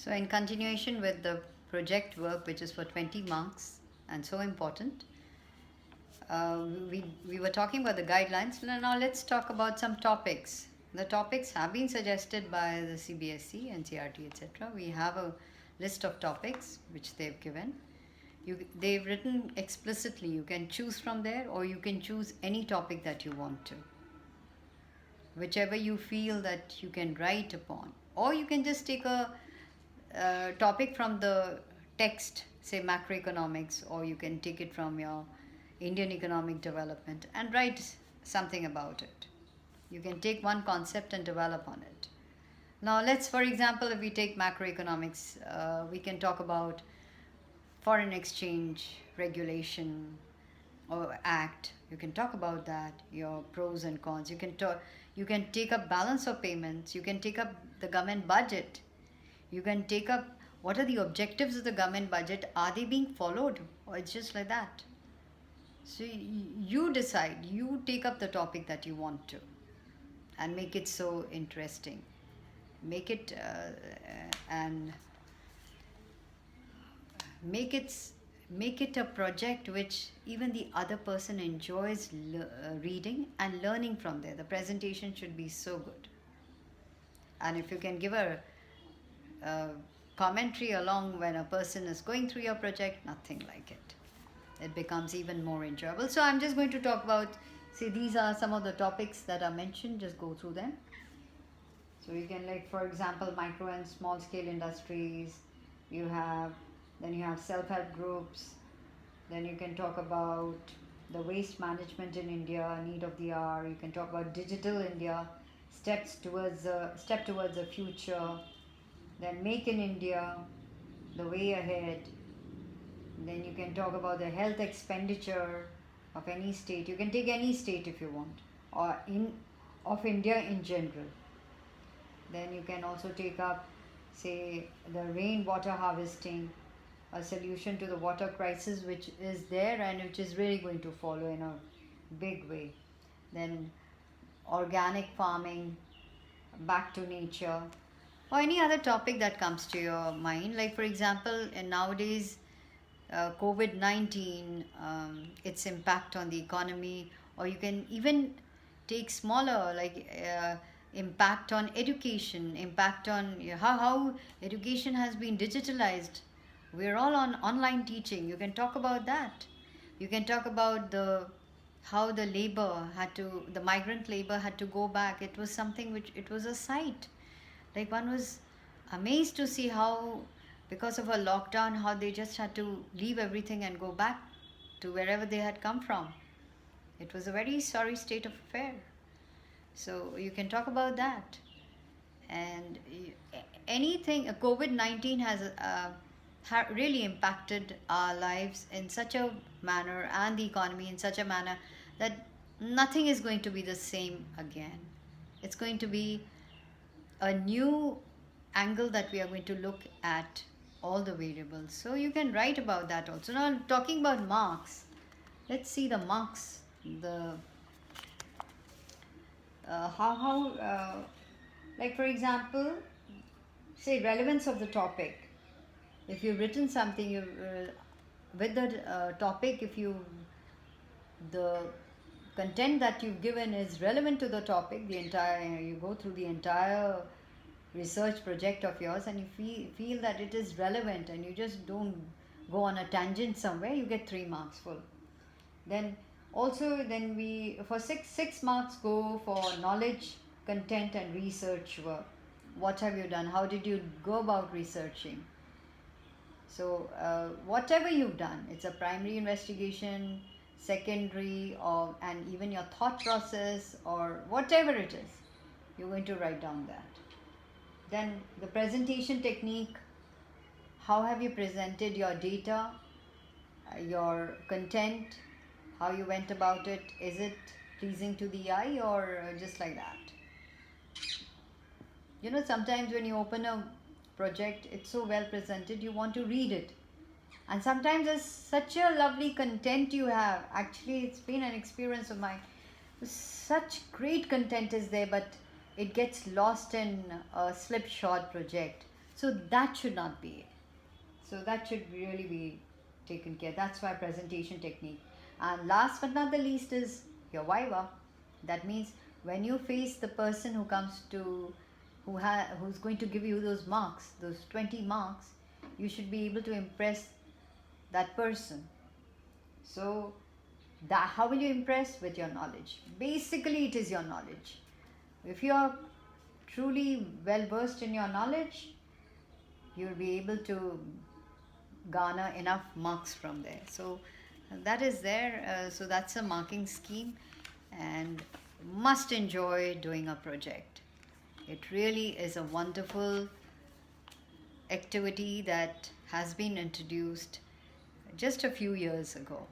So in continuation with the project work, which is for 20 marks and so important, we were talking about the guidelines. Now let's talk about some topics. The topics have been suggested by the CBSE, NCRT, etc. We have a list of topics which they've given. They've written explicitly, you can choose from there or you can choose any topic that you want to. Whichever you feel that you can write upon. Or you can just take a topic from the text, say macroeconomics, or you can take it from your Indian economic development and write something about it. You can take one concept and develop on it. Now, let's, for example, if we take macroeconomics, we can talk about foreign exchange regulation or act. You can talk about that, your pros and cons. You can take up balance of payments. You can take up the government budget. You can take up what are the objectives of the government budget. Are they being followed, or it's just like that? So you decide. You take up the topic that you want to, and make it so interesting. Make it and make it a project which even the other person enjoys reading and learning from there. The presentation should be so good. And if you can give a commentary along when a person is going through your project, nothing like it. It becomes even more enjoyable. So I'm just going to talk about, see, these are some of the topics that are mentioned. Just go through them. So you can, like, for example, micro and small scale industries. Then you have self-help groups. Then you can talk about the waste management in India, need of the hour. You can talk about digital India, step towards the future. Then make in India, the way ahead. Then you can talk about the health expenditure of any state. You can take any state if you want, or of India in general. Then you can also take up, say, the rainwater harvesting, a solution to the water crisis which is there and which is really going to follow in a big way. Then organic farming, back to nature, or any other topic that comes to your mind. Like, for example, nowadays, COVID-19, its impact on the economy, or you can even take smaller, like impact on education, impact on how education has been digitalized. We're all on online teaching. You can talk about that. You can talk about how the migrant labor had to go back. It was something which, it was a sight. Like, one was amazed to see how, because of a lockdown, how they just had to leave everything and go back to wherever they had come from. It was a very sorry state of affair. So you can talk about that. And anything, COVID-19 has really impacted our lives in such a manner, and the economy in such a manner, that nothing is going to be the same again. It's going to be a new angle that we are going to look at all the variables. So you can write about that also. Now, talking about marks, let's see the marks. Like, for example, say relevance of the topic. If you've written something with the topic, the content that you've given is relevant to the topic, you go through the entire research project of yours, and you feel that it is relevant, and you just don't go on a tangent somewhere, you get 3 marks full. Then also, for 6 marks go for knowledge, content, and research work. What have you done? How did you go about researching? So whatever you've done, it's a primary investigation, secondary, and even your thought process, or whatever it is, you're going to write down that. Then the presentation technique, how have you presented your data, your content, how you went about it, is it pleasing to the eye or just like that? You know, sometimes when you open a project, it's so well presented, you want to read it. And sometimes there's such a lovely content you have. Actually, it's been an experience of mine. Such great content is there, but it gets lost in a slipshod project. So that should not be it. So that should really be taken care. That's why presentation technique. And last but not the least is your viva. That means when you face the person who comes to who's going to give you those marks, those 20 marks, you should be able to impress that person. So that, how will you impress? With your knowledge. Basically it is your knowledge. If you are truly well versed in your knowledge, you'll be able to garner enough marks from there. So that is there. So that's a marking scheme, and must enjoy doing a project. It really is a wonderful activity that has been introduced just a few years ago.